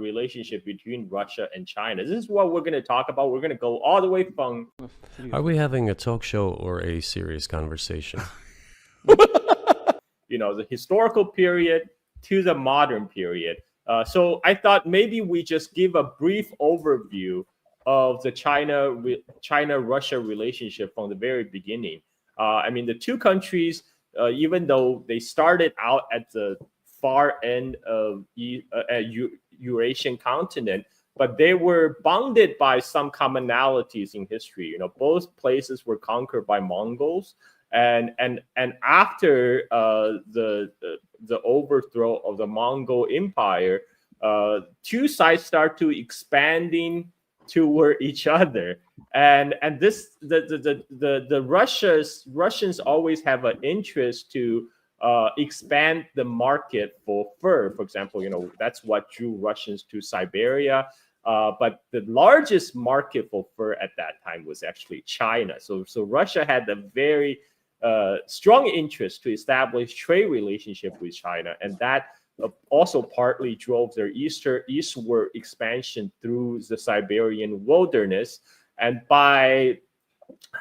relationship between Russia and China. This is what we're going to talk about. We're going to go all the way from... Are we having a talk show or a serious conversation? The historical period to the modern period. So I thought maybe we just give a brief overview of the China-Russia relationship from the very beginning. The two countries, even though they started out at the far end of Eurasian continent, but they were bounded by some commonalities in history. Both places were conquered by Mongols, and after the overthrow of the Mongol Empire, two sides start to expanding toward each other, and this the Russians always have an interest to expand the market for fur. For example, that's what drew Russians to Siberia. But the largest market for fur at that time was actually China. So Russia had a very strong interest to establish trade relationship with China, and that also partly drove their eastward expansion through the Siberian wilderness. And by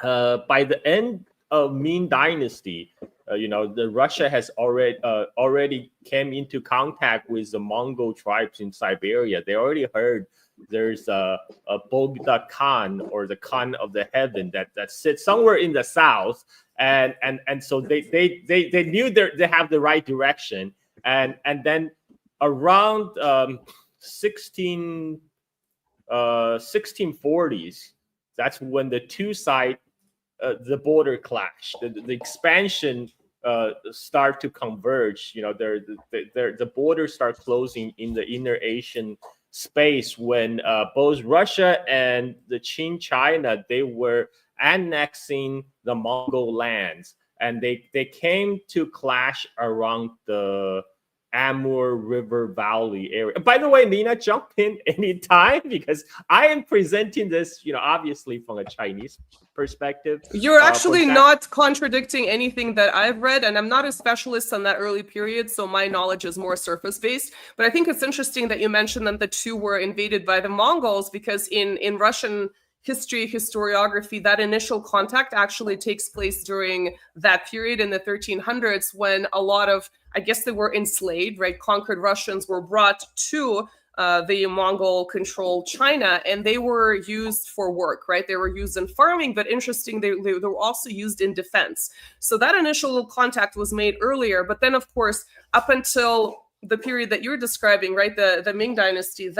the end of Ming Dynasty, the Russia has already came into contact with the Mongol tribes in Siberia. They already heard there's a Bogda Khan, or the Khan of the heaven, that sits somewhere in the south, and so they knew they have the right direction, and then around 1640s, that's when the two sides the border clash, the expansion start to converge. The borders start closing in the inner Asian space when both Russia and the Qing China, they were annexing the Mongol lands, and they came to clash around the Amur River Valley area. By the way, Nina, jump in anytime, because I am presenting this, obviously from a Chinese perspective. You're actually not contradicting anything that I've read, and I'm not a specialist on that early period, so my knowledge is more surface-based. But I think it's interesting that you mentioned that the two were invaded by the Mongols, because in Russian historiography, that initial contact actually takes place during that period in the 1300s, when a lot of, I guess they were enslaved, right? Conquered Russians were brought to the Mongol-controlled China, and they were used for work, right? They were used in farming, but interesting, they were also used in defense. So that initial contact was made earlier, but then, of course, up until the period that you're describing, right, the Ming Dynasty,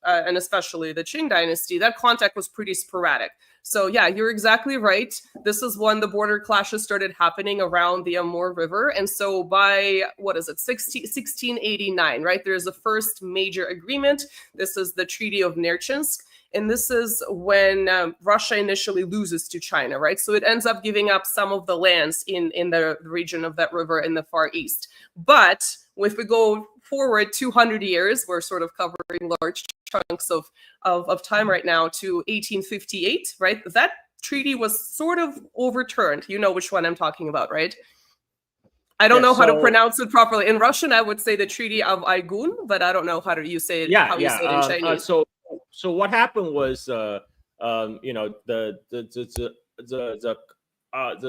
and especially the Qing Dynasty, that contact was pretty sporadic. So yeah, you're exactly right. This is when the border clashes started happening around the Amur River. And so by, 1689, right, there's the first major agreement. This is the Treaty of Nerchinsk. And this is when Russia initially loses to China, right? So it ends up giving up some of the lands in the region of that river in the Far East. But if we go forward 200 years, we're sort of covering large chunks of time right now to 1858, right? That treaty was sort of overturned. You know which one I'm talking about, right? I don't know how to pronounce it properly. In Russian, I would say the Treaty of Aigun, but I don't know how you say it. How you say it in Chinese. So what happened was, the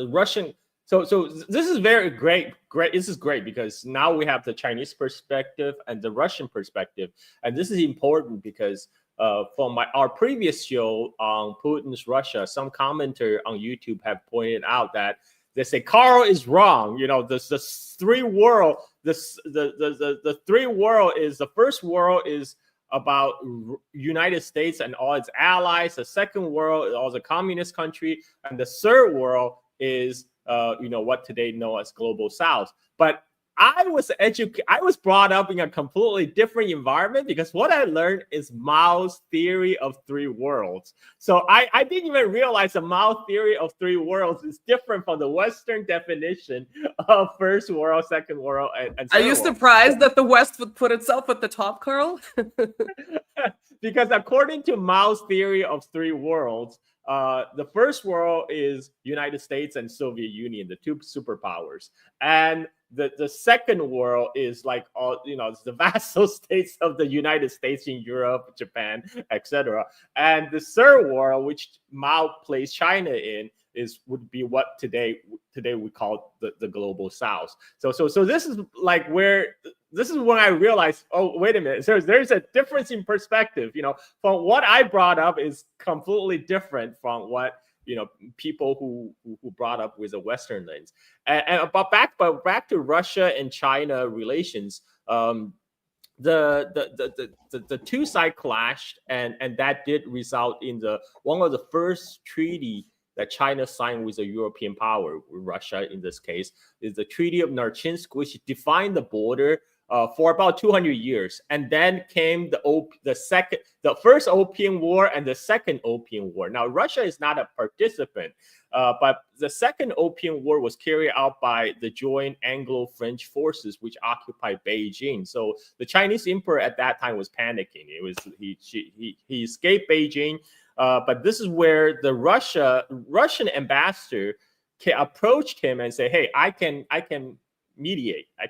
Russian. So this is very great. This is great because now we have the Chinese perspective and the Russian perspective, and this is important because from our previous show on Putin's Russia, some commenter on YouTube have pointed out that they say Carl is wrong. The three world. The three world is, the first world is about United States and all its allies. The second world is all the communist country, and the third world is what today know as Global South. But I was brought up in a completely different environment, because what I learned is Mao's theory of three worlds. So I didn't even realize the Mao theory of three worlds is different from the Western definition of first world, second world, and third Are you surprised that the West would put itself at the top, Carl? Because according to Mao's theory of three worlds, the first world is United States and Soviet Union, the two superpowers. And the second world is like all, it's the vassal states of the United States in Europe, Japan, etc. And the third world, which Mao placed China in, would be what today we call the global South. So this is like this is when I realized, oh, wait a minute, there's a difference in perspective. From what I brought up is completely different from what people who brought up with a Western lens. But back to Russia and China relations. The two sides clashed, and that did result in one of the first treaty that China signed with a European power, Russia in this case, is the Treaty of Narchinsk, which defined the border for about 200 years. And then came the first Opium War and the second Opium War. Now, Russia is not a participant, but the second Opium War was carried out by the joint Anglo-French forces, which occupied Beijing. So the Chinese emperor at that time was panicking. He escaped Beijing, but this is where the Russian ambassador approached him and said, "Hey, I can mediate. I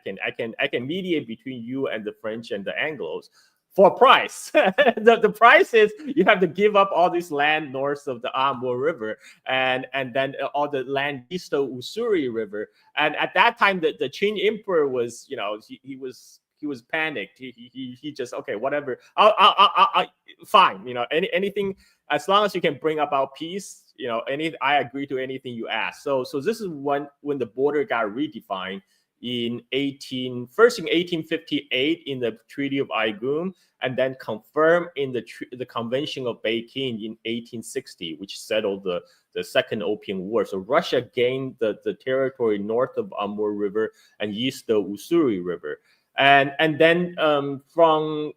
can mediate between you and the French and the Anglos for a price." The price is you have to give up all this land north of the Amur River and then all the land east of Ussuri River. And at that time, the Qing emperor was, he was panicked. He just, okay, whatever. I'll fine. Anything, as long as you can bring about peace. I agree to anything you ask. So this is when the border got redefined in 1858 in the Treaty of Aigum, and then confirmed in the Convention of Peking in 1860, which settled the Second Opium War. So Russia gained the territory north of Amur River and east of Ussuri River, and then from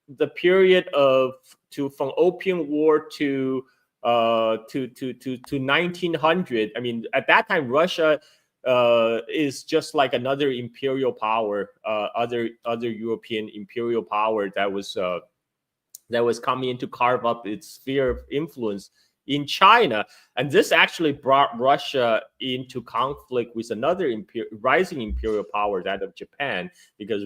the period from Opium War to 1900. I mean, at that time, Russia is just like another imperial power, other European imperial power that was coming in to carve up its sphere of influence in China. And this actually brought Russia into conflict with another rising imperial power, that of Japan, because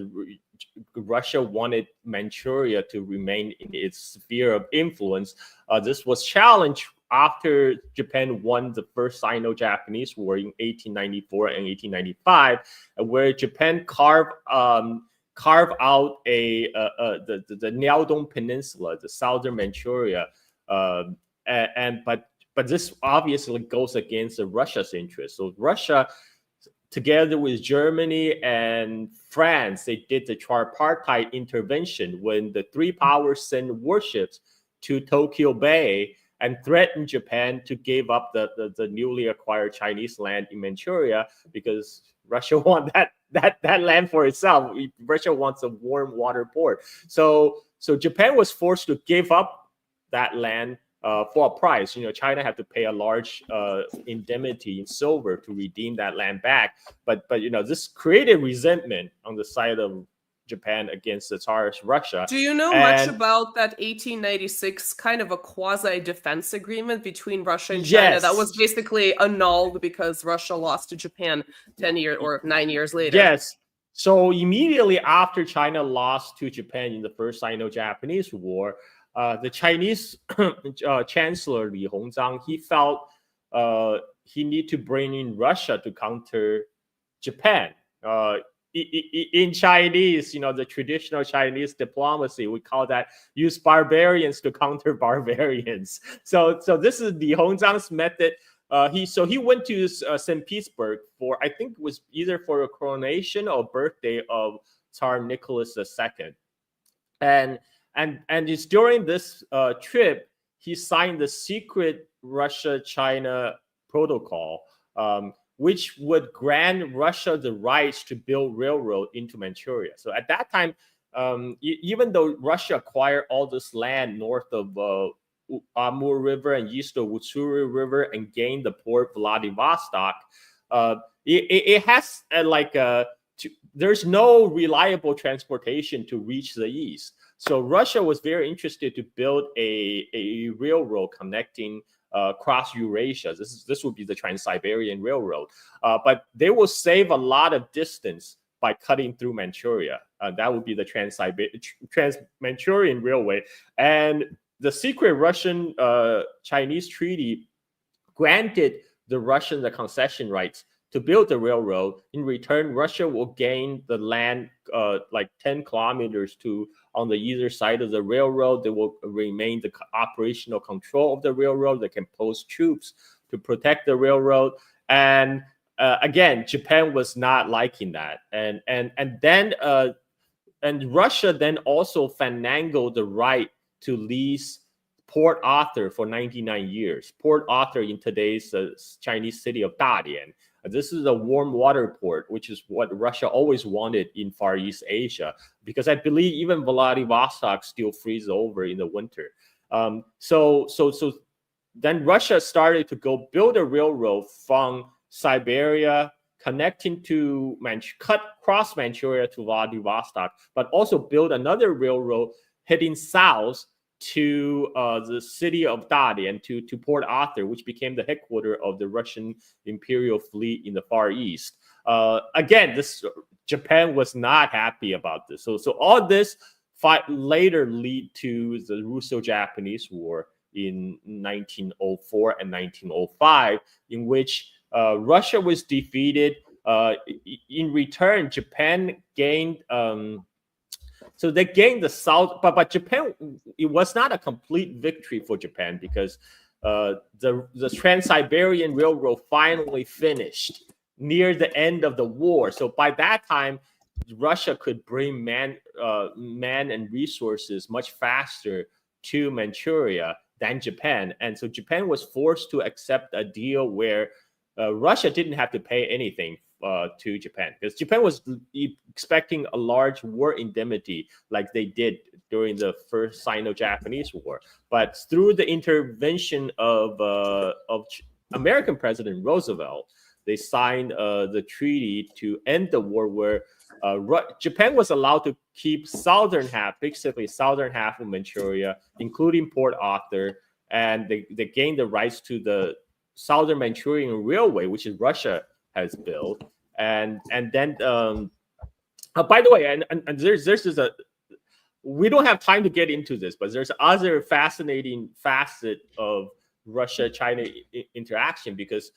Russia wanted Manchuria to remain in its sphere of influence. This was challenged after Japan won the first Sino-Japanese War in 1894 and 1895, where Japan carved out the Liaodong Peninsula, the southern Manchuria, but this obviously goes against Russia's interest. So Russia, together with Germany and France, they did the tripartite intervention when the three powers sent warships to Tokyo Bay and threatened Japan to give up the newly acquired Chinese land in Manchuria, because Russia wants that land for itself. Russia wants a warm water port. So Japan was forced to give up that land for a price. China had to pay a large indemnity in silver to redeem that land back. But this created resentment on the side of Japan against the Tsarist Russia. Do you know much about that 1896 kind of a quasi-defense agreement between Russia and China? Yes. That was basically annulled because Russia lost to Japan 10 years or 9 years later. Yes. So immediately after China lost to Japan in the first Sino-Japanese War, the Chinese Chancellor Li Hongzhang, he felt he need to bring in Russia to counter Japan. In Chinese, the traditional Chinese diplomacy, we call that use barbarians to counter barbarians. So this is Li Hongzhang's method. He went to St. Petersburg for, I think it was either for a coronation or birthday of Tsar Nicholas II. And it's during this trip, he signed the secret Russia-China protocol, which would grant Russia the rights to build railroad into Manchuria. So at that time, even though Russia acquired all this land north of Amur River and east of Ussuri River and gained the port Vladivostok, it has there's no reliable transportation to reach the east. So Russia was very interested to build a railroad connecting cross Eurasia. This would be the Trans-Siberian Railroad. But they will save a lot of distance by cutting through Manchuria. That would be the Trans-Manchurian Railway. And the secret Russian-Chinese treaty granted the Russians the concession rights to build the railroad. In return, Russia will gain the land like 10 kilometers on the either side of the railroad. They will remain the operational control of the railroad. They can post troops to protect the railroad. And again, Japan was not liking that. And Russia then also finagled the right to lease Port Arthur for 99 years. Port Arthur in today's Chinese city of Dalian. This is a warm water port, which is what Russia always wanted in Far East Asia, because I believe even Vladivostok still freezes over in the winter. So then Russia started to go build a railroad from Siberia, connecting to cut across Manchuria to Vladivostok, but also build another railroad heading south to the city of Dalian, to Port Arthur, which became the headquarters of the Russian Imperial Fleet in the Far East. Again, Japan was not happy about this. So all this later lead to the Russo-Japanese War in 1904 and 1905, in which Russia was defeated. In return, Japan gained. So they gained the south, but Japan, it was not a complete victory for Japan, because the Trans-Siberian Railroad finally finished near the end of the war. So by that time, Russia could bring man and resources much faster to Manchuria than Japan. And so Japan was forced to accept a deal where Russia didn't have to pay anything to Japan, because Japan was expecting a large war indemnity like they did during the first Sino-Japanese War. But through the intervention of American President Roosevelt, they signed the treaty to end the war, where Japan was allowed to keep southern half, basically southern half of Manchuria, including Port Arthur, and they gained the rights to the Southern Manchurian Railway, which is Russia has built. And then by the way, and there's a, we don't have time to get into this, but there's other fascinating facet of Russia-China interaction, because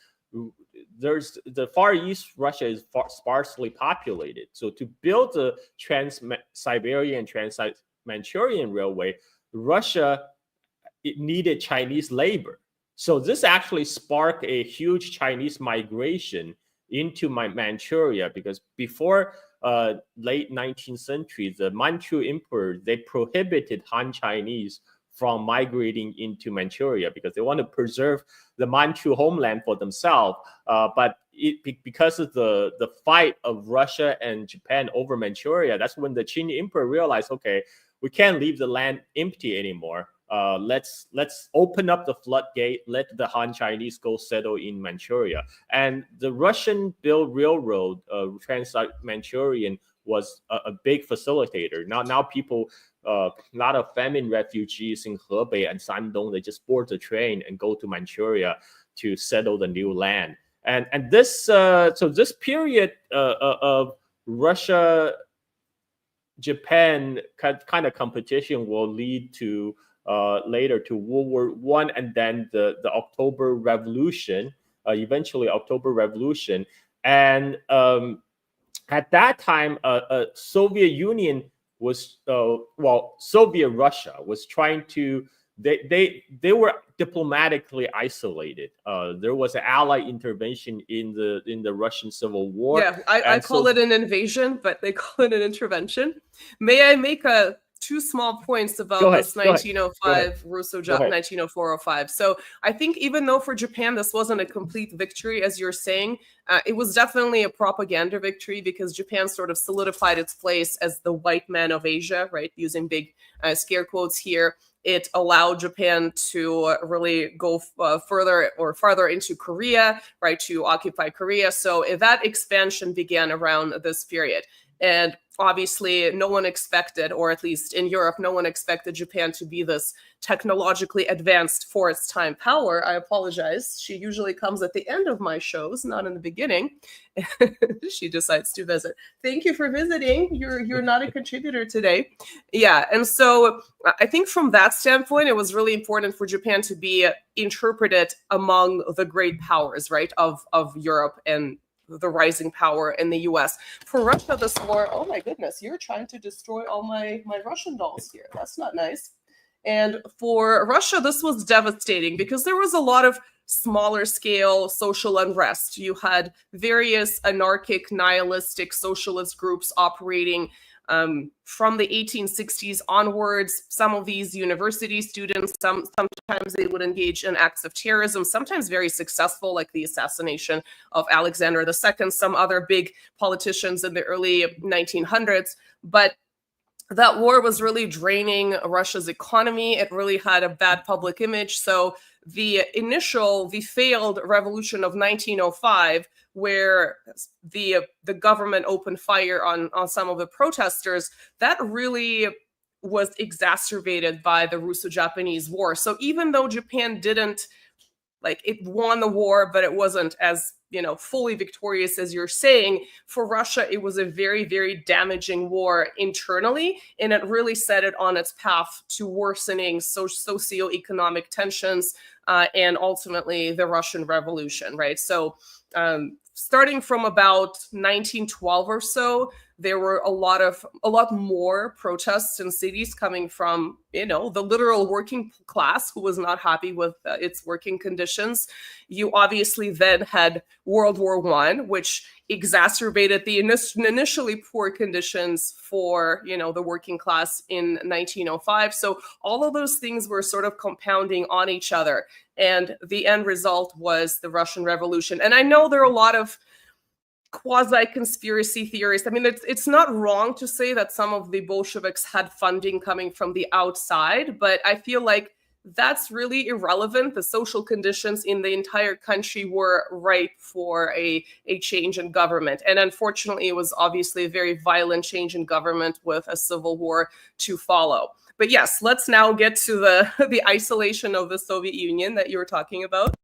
there's the Far East Russia is sparsely populated. So to build the Trans-Siberian, Trans-Manchurian Railway, Russia, it needed Chinese labor. So this actually sparked a huge Chinese migration into Manchuria, because before late 19th century, the Manchu emperor, they prohibited Han Chinese from migrating into Manchuria, because they want to preserve the Manchu homeland for themselves. But because of the fight of Russia and Japan over Manchuria, that's when the Qing emperor realized, okay, we can't leave the land empty anymore. Let's open up the floodgate, let the Han Chinese go settle in Manchuria. And the Russian-built railroad, Trans-Manchurian, was a big facilitator. Now people, a lot of famine refugees in Hebei and Shandong, they just board the train and go to Manchuria to settle the new land. And this so this period of Russia Japan kind of competition will lead to later to World War I, and then the October Revolution, eventually October Revolution. And at that time, Soviet Union was, Soviet Russia was trying to, they were diplomatically isolated. There was an Allied intervention in the Russian Civil War. Yeah, I call it an invasion, but they call it an intervention. May I make two small points about this 1905 Russo-Japanese 1904-05. So I think even though for Japan this wasn't a complete victory, as you're saying, it was definitely a propaganda victory, because Japan sort of solidified its place as the white man of Asia, right? Using big scare quotes here. It allowed Japan to really go farther into Korea, right, to occupy Korea. So that expansion began around this period. And obviously, no one expected, or at least in Europe, no one expected Japan to be this technologically advanced for its time power. I apologize. She usually comes at the end of my shows, not in the beginning. She decides to visit. Thank you for visiting. You're not a contributor today. Yeah, and so I think from that standpoint, it was really important for Japan to be interpreted among the great powers, right, of Europe and the rising power in the US. For Russia, this war, oh my goodness, you're trying to destroy all my Russian dolls here. That's not nice. And for Russia, this was devastating because there was a lot of smaller scale social unrest. You had various anarchic, nihilistic socialist groups operating from the 1860s onwards. Some of these university students, sometimes they would engage in acts of terrorism, sometimes very successful, like the assassination of Alexander II, some other big politicians in the early 1900s. But that war was really draining Russia's economy. It really had a bad public image. So the failed revolution of 1905, where the government opened fire on some of the protesters, that really was exacerbated by the Russo-Japanese War. So even though Japan didn't, it won the war, but it wasn't as, fully victorious as you're saying, for Russia, it was a very, very damaging war internally, and it really set it on its path to worsening socioeconomic tensions and ultimately the Russian Revolution, right? So starting from about 1912 or so, there were a lot more protests in cities coming from, the literal working class who was not happy with its working conditions. You obviously then had World War I, which exacerbated the initially poor conditions for, the working class in 1905. So all of those things were sort of compounding on each other. And the end result was the Russian Revolution. And I know there are a lot of quasi-conspiracy theorists. I mean, it's not wrong to say that some of the Bolsheviks had funding coming from the outside, but I feel like that's really irrelevant. The social conditions in the entire country were ripe for a change in government. And unfortunately, it was obviously a very violent change in government with a civil war to follow. But yes, let's now get to the isolation of the Soviet Union that you were talking about.